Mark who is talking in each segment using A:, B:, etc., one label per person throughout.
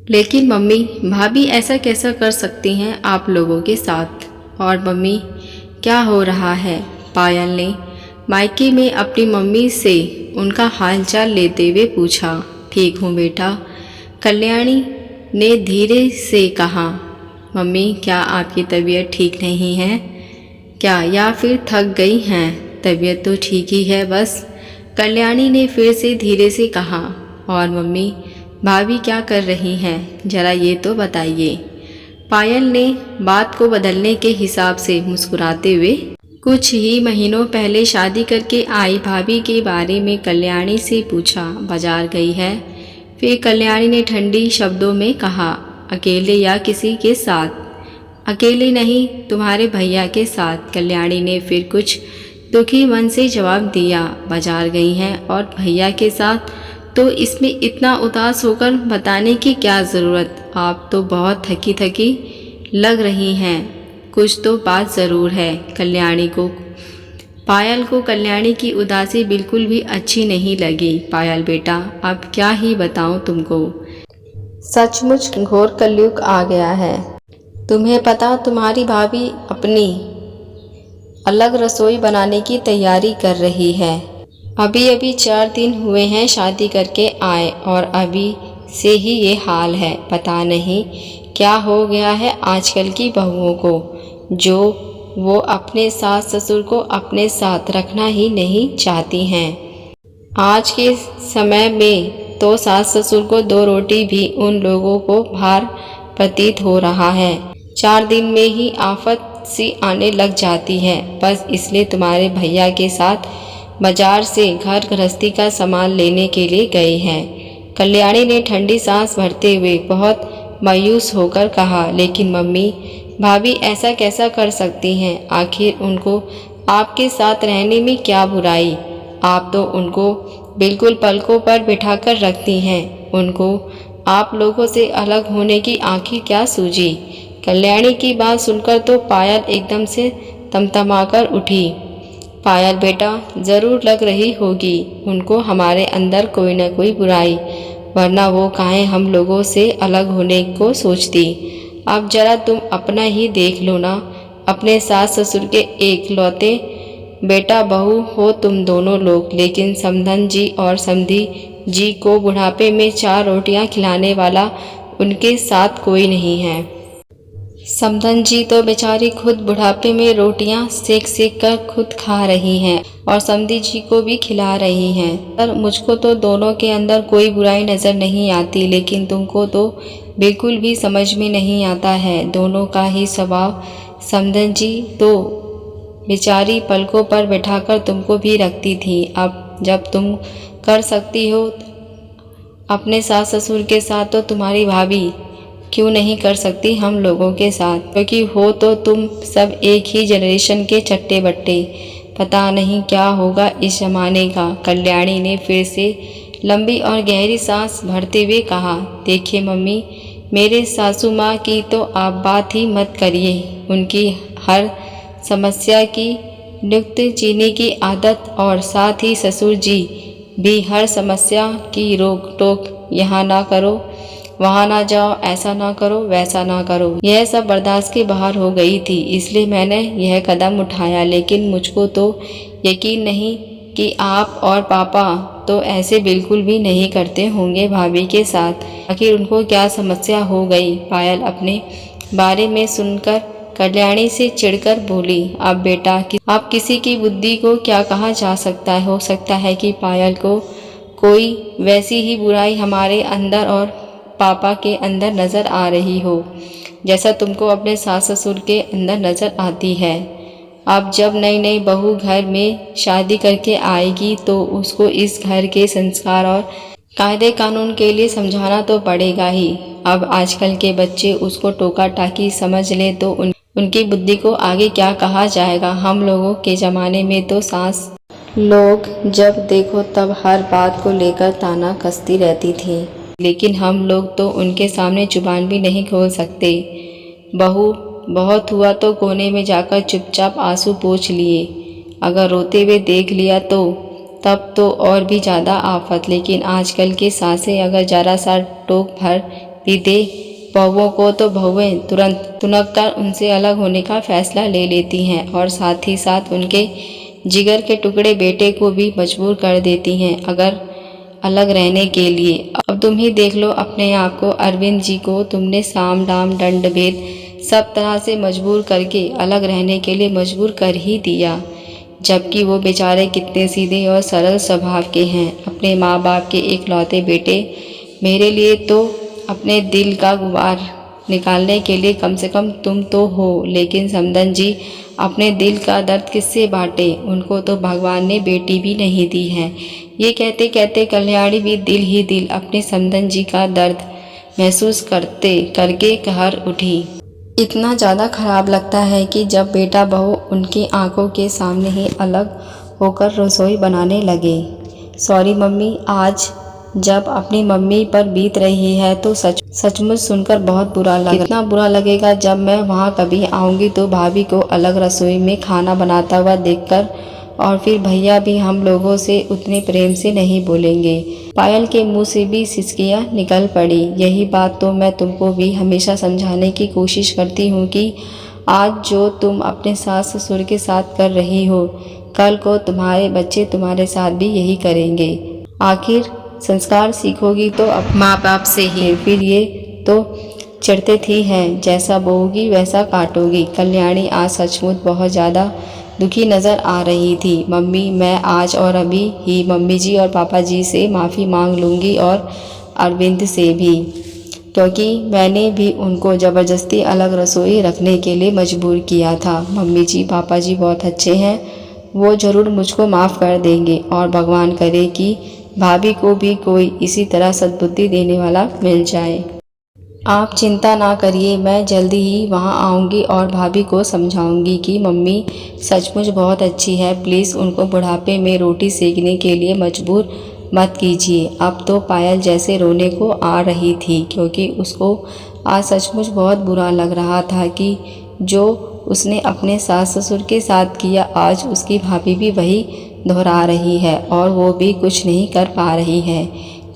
A: लेकिन मम्मी, भाभी ऐसा कैसा कर सकती हैं आप लोगों के साथ? और मम्मी, क्या हो रहा है? पायल ने मायके में अपनी मम्मी से उनका हालचाल लेते हुए पूछा। ठीक हूँ बेटा, कल्याणी ने धीरे से कहा। मम्मी, क्या आपकी तबीयत ठीक नहीं है क्या, या फिर थक गई हैं? तबीयत तो ठीक ही है बस, कल्याणी ने फिर से धीरे से कहा। और मम्मी, भाभी क्या कर रही हैं, जरा ये तो बताइए। पायल ने बात को बदलने के हिसाब से मुस्कुराते हुए कुछ ही महीनों पहले शादी करके आई भाभी के बारे में कल्याणी से पूछा। बाजार गई है? फिर कल्याणी ने ठंडी शब्दों में कहा। अकेले या किसी के साथ? अकेले नहीं, तुम्हारे भैया के साथ, कल्याणी ने फिर कुछ दुखी मन से जवाब दिया। बाजार गई हैं और भैया के साथ? तो इसमें इतना उदास होकर बताने की क्या ज़रूरत? आप तो बहुत थकी थकी लग रही हैं। कुछ तो बात ज़रूर है। पायल को कल्याणी की उदासी बिल्कुल भी अच्छी नहीं लगी। पायल बेटा, अब क्या ही बताऊं तुमको, सचमुच घोर कलयुग आ गया है। तुम्हें पता, तुम्हारी भाभी अपनी अलग रसोई बनाने की तैयारी कर रही है। अभी अभी 4 दिन हुए हैं शादी करके आए और अभी से ही ये हाल है। पता नहीं क्या हो गया है आजकल की बहुओं को, जो वो अपने सास ससुर को अपने साथ रखना ही नहीं चाहती हैं। आज के समय में तो सास ससुर को 2 रोटी भी उन लोगों को भार प्रतीत हो रहा है। 4 दिन में ही आफत सी आने लग जाती है। बस इसलिए तुम्हारे भैया के साथ बाजार से घर गृहस्थी का सामान लेने के लिए गए हैं। कल्याणी ने ठंडी सांस भरते हुए बहुत मायूस होकर कहा। लेकिन मम्मी, भाभी ऐसा कैसा कर सकती हैं? आखिर उनको आपके साथ रहने में क्या बुराई? आप तो उनको बिल्कुल पलकों पर बिठाकर रखती हैं। उनको आप लोगों से अलग होने की आखिर क्या सूझी? कल्याणी की बात सुनकर तो पायल एकदम से तमतमाकर उठी। पायल बेटा, ज़रूर लग रही होगी उनको हमारे अंदर कोई न कोई बुराई, वरना वो काहे हम लोगों से अलग होने को सोचती। अब जरा तुम अपना ही देख लो ना, अपने सास ससुर के एकलौते बेटा बहू हो तुम दोनों लोग, लेकिन समधन जी और समधी जी को बुढ़ापे में 4 रोटियां खिलाने वाला उनके साथ कोई नहीं है। समधन जी तो बेचारी खुद बुढ़ापे में रोटियां सेक सेक कर खुद खा रही हैं और समधी जी को भी खिला रही हैं। पर मुझको तो दोनों के अंदर कोई बुराई नज़र नहीं आती, लेकिन तुमको तो बिल्कुल भी समझ में नहीं आता है दोनों का ही स्वभाव। समधन जी तो बेचारी पलकों पर बैठाकर तुमको भी रखती थी। अब जब तुम कर सकती हो अपने सास ससुर के साथ, तो तुम्हारी भाभी क्यों नहीं कर सकती हम लोगों के साथ? क्योंकि हो तो तुम सब एक ही जनरेशन के चट्टे बट्टे। पता नहीं क्या होगा इस जमाने का। कल्याणी ने फिर से लंबी और गहरी सांस भरते हुए कहा। देखिए मम्मी, मेरे सासू माँ की तो आप बात ही मत करिए। उनकी हर समस्या की नुक्त जीने की आदत, और साथ ही ससुर जी भी हर समस्या की रोक टोक, यहाँ ना करो, वहाँ ना जाओ, ऐसा ना करो, वैसा ना करो, यह सब बर्दाश्त के बाहर हो गई थी। इसलिए मैंने यह कदम उठाया। लेकिन मुझको तो यकीन नहीं कि आप और पापा तो ऐसे बिल्कुल भी नहीं करते होंगे भाभी के साथ। आखिर उनको क्या समस्या हो गई? पायल अपने बारे में सुनकर कल्याणी से चिढ़कर बोली। अब बेटा, अब किसी की बुद्धि को क्या कहा जा सकता है? हो सकता है कि पायल को कोई वैसी ही बुराई हमारे अंदर और पापा के अंदर नज़र आ रही हो, जैसा तुमको अपने सास ससुर के अंदर नज़र आती है। अब जब नई नई बहू घर में शादी करके आएगी तो उसको इस घर के संस्कार और कायदे कानून के लिए समझाना तो पड़ेगा ही। अब आजकल के बच्चे उसको टोका टाकी समझ ले तो उनकी बुद्धि को आगे क्या कहा जाएगा? हम लोगों के ज़माने में तो सास लोग जब देखो तब हर बात को लेकर ताना कसती रहती थी, लेकिन हम लोग तो उनके सामने जुबान भी नहीं खोल सकते। बहू बहुत हुआ तो कोने में जाकर चुपचाप आंसू पोंछ लिए। अगर रोते हुए देख लिया तो तब तो और भी ज़्यादा आफत। लेकिन आजकल की सासें अगर ज़रा सा टोक भर बीते बहुओं को तो बहुएं तुरंत तुनक कर उनसे अलग होने का फैसला ले लेती हैं और साथ ही साथ उनके जिगर के टुकड़े बेटे को भी मजबूर कर देती हैं अगर अलग रहने के लिए। अब तुम ही देख लो अपने आप को, अरविंद जी को तुमने साम दाम दंड भेद सब तरह से मजबूर करके अलग रहने के लिए मजबूर कर ही दिया, जबकि वो बेचारे कितने सीधे और सरल स्वभाव के हैं। अपने माँ बाप के इकलौते बेटे, मेरे लिए तो अपने दिल का गुबार निकालने के लिए कम से कम तुम तो हो, लेकिन समदन जी अपने दिल का दर्द किससे बांटे, उनको तो भगवान ने बेटी भी नहीं दी है। ये कहते कहते कल्याणी भी दिल ही दिल अपने समदन जी का दर्द महसूस करके कहर उठी। इतना ज़्यादा खराब लगता है कि जब बेटा बहू उनकी आंखों के सामने ही अलग होकर रसोई बनाने लगे। सॉरी मम्मी, आज जब अपनी मम्मी पर बीत रही है तो सचमुच सुनकर बहुत बुरा लगा। इतना बुरा लगेगा जब मैं वहाँ कभी आऊँगी तो भाभी को अलग रसोई में खाना बनाता हुआ देखकर, और फिर भैया भी हम लोगों से उतने प्रेम से नहीं बोलेंगे। पायल के मुंह से भी सिसकियाँ निकल पड़ी। यही बात तो मैं तुमको भी हमेशा समझाने की कोशिश करती हूँ कि आज जो तुम अपने सास ससुर के साथ कर रही हो, कल को तुम्हारे बच्चे तुम्हारे साथ भी यही करेंगे। आखिर संस्कार सीखोगी तो अब माँ बाप से ही। फिर ये तो चिढ़ते थी हैं, जैसा बोओगी वैसा काटोगी। कल्याणी आज सचमुच बहुत ज़्यादा दुखी नज़र आ रही थी। मम्मी, मैं आज और अभी ही मम्मी जी और पापा जी से माफ़ी मांग लूँगी और अरविंद से भी, क्योंकि मैंने भी उनको ज़बरदस्ती अलग रसोई रखने के लिए मजबूर किया था। मम्मी जी पापा जी बहुत अच्छे हैं, वो ज़रूर मुझको माफ़ कर देंगे और भगवान करे कि भाभी को भी कोई इसी तरह सद्बुद्धि देने वाला मिल जाए। आप चिंता ना करिए, मैं जल्दी ही वहाँ आऊँगी और भाभी को समझाऊँगी कि मम्मी सचमुच बहुत अच्छी है, प्लीज़ उनको बुढ़ापे में रोटी सेकने के लिए मजबूर मत कीजिए। अब तो पायल जैसे रोने को आ रही थी, क्योंकि उसको आज सचमुच बहुत बुरा लग रहा था कि जो उसने अपने सास ससुर के साथ किया, आज उसकी भाभी भी वही दोहरा रही है और वो भी कुछ नहीं कर पा रही है।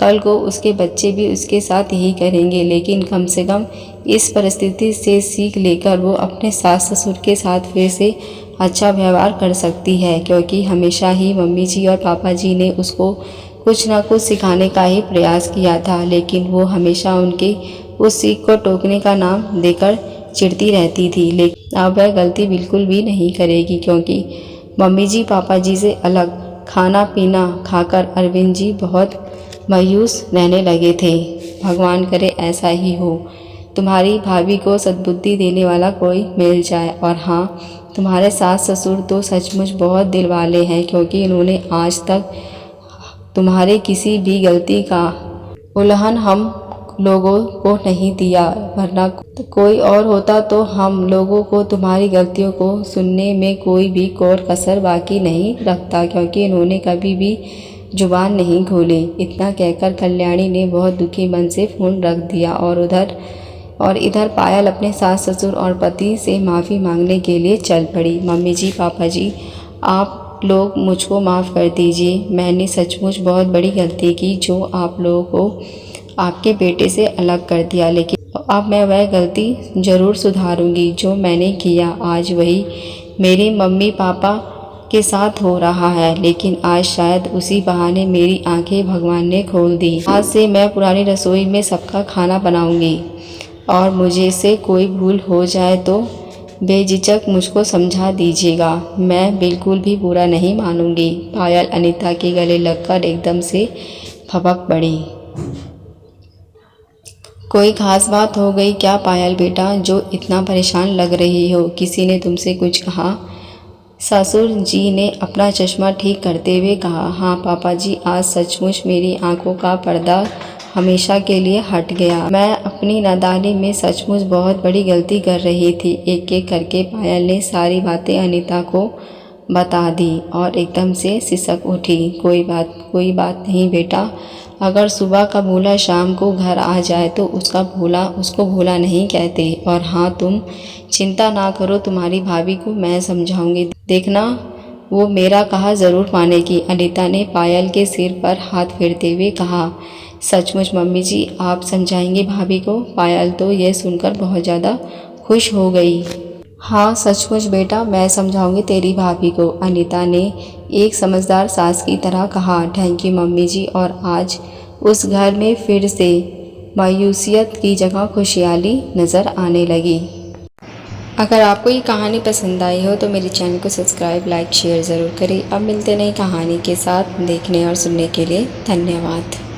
A: कल को उसके बच्चे भी उसके साथ यही करेंगे, लेकिन कम से कम इस परिस्थिति से सीख लेकर वो अपने सास ससुर के साथ फिर से अच्छा व्यवहार कर सकती है, क्योंकि हमेशा ही मम्मी जी और पापा जी ने उसको कुछ ना कुछ सिखाने का ही प्रयास किया था, लेकिन वो हमेशा उनके उस सीख को टोकने का नाम देकर चिढ़ती रहती थी। लेकिन अब वह गलती बिल्कुल भी नहीं करेगी, क्योंकि मम्मी जी पापा जी से अलग खाना पीना खाकर अरविंद जी बहुत मायूस रहने लगे थे। भगवान करे ऐसा ही हो, तुम्हारी भाभी को सद्बुद्धि देने वाला कोई मिल जाए। और हाँ, तुम्हारे सास ससुर तो सचमुच बहुत दिल वाले हैं, क्योंकि इन्होंने आज तक तुम्हारे किसी भी गलती का उल्लंघन हम लोगों को नहीं दिया, वरना कोई और होता तो हम लोगों को तुम्हारी गलतियों को सुनने में कोई भी कोर कसर बाकी नहीं रखता, क्योंकि इन्होंने कभी भी जुबान नहीं खोली। इतना कहकर कल्याणी ने बहुत दुखी मन से फ़ोन रख दिया और इधर पायल अपने सास ससुर और पति से माफ़ी मांगने के लिए चल पड़ी। मम्मी जी पापा जी, आप लोग मुझको माफ़ कर दीजिए, मैंने सचमुच बहुत बड़ी गलती की जो आप लोगों को आपके बेटे से अलग कर दिया, लेकिन अब मैं वह गलती ज़रूर सुधारूंगी जो मैंने किया। आज वही मेरे मम्मी पापा के साथ हो रहा है, लेकिन आज शायद उसी बहाने मेरी आंखें भगवान ने खोल दी। आज से मैं पुरानी रसोई में सबका खाना बनाऊंगी और मुझे से कोई भूल हो जाए तो बेझिझक मुझको समझा दीजिएगा, मैं बिल्कुल भी बुरा नहीं मानूंगी। पायल अनीता के गले लगकर एकदम से भपक पड़ी। कोई खास बात हो गई क्या पायल बेटा, जो इतना परेशान लग रही हो? किसी ने तुमसे कुछ कहा? ससुर जी ने अपना चश्मा ठीक करते हुए कहा। हाँ पापा जी, आज सचमुच मेरी आंखों का पर्दा हमेशा के लिए हट गया। मैं अपनी नादानी में सचमुच बहुत बड़ी गलती कर रही थी। एक एक करके पायल ने सारी बातें अनीता को बता दी और एकदम से सिसक उठी। कोई बात नहीं बेटा, अगर सुबह का भूला शाम को घर आ जाए तो उसको भूला नहीं कहते। और हाँ, तुम चिंता ना करो, तुम्हारी भाभी को मैं समझाऊंगी, देखना वो मेरा कहा ज़रूर मानेगी। अनीता ने पायल के सिर पर हाथ फेरते हुए कहा। सचमुच मम्मी जी आप समझाएंगी भाभी को? पायल तो यह सुनकर बहुत ज़्यादा खुश हो गई। हाँ सचमुच बेटा, मैं समझाऊंगी तेरी भाभी को, अनीता ने एक समझदार सास की तरह कहा। थैंक यू मम्मी जी। और आज उस घर में फिर से मायूसियत की जगह खुशहाली नज़र आने लगी। अगर आपको ये कहानी पसंद आई हो तो मेरे चैनल को सब्सक्राइब, लाइक, शेयर ज़रूर करें। अब मिलते नई कहानी के साथ। देखने और सुनने के लिए धन्यवाद।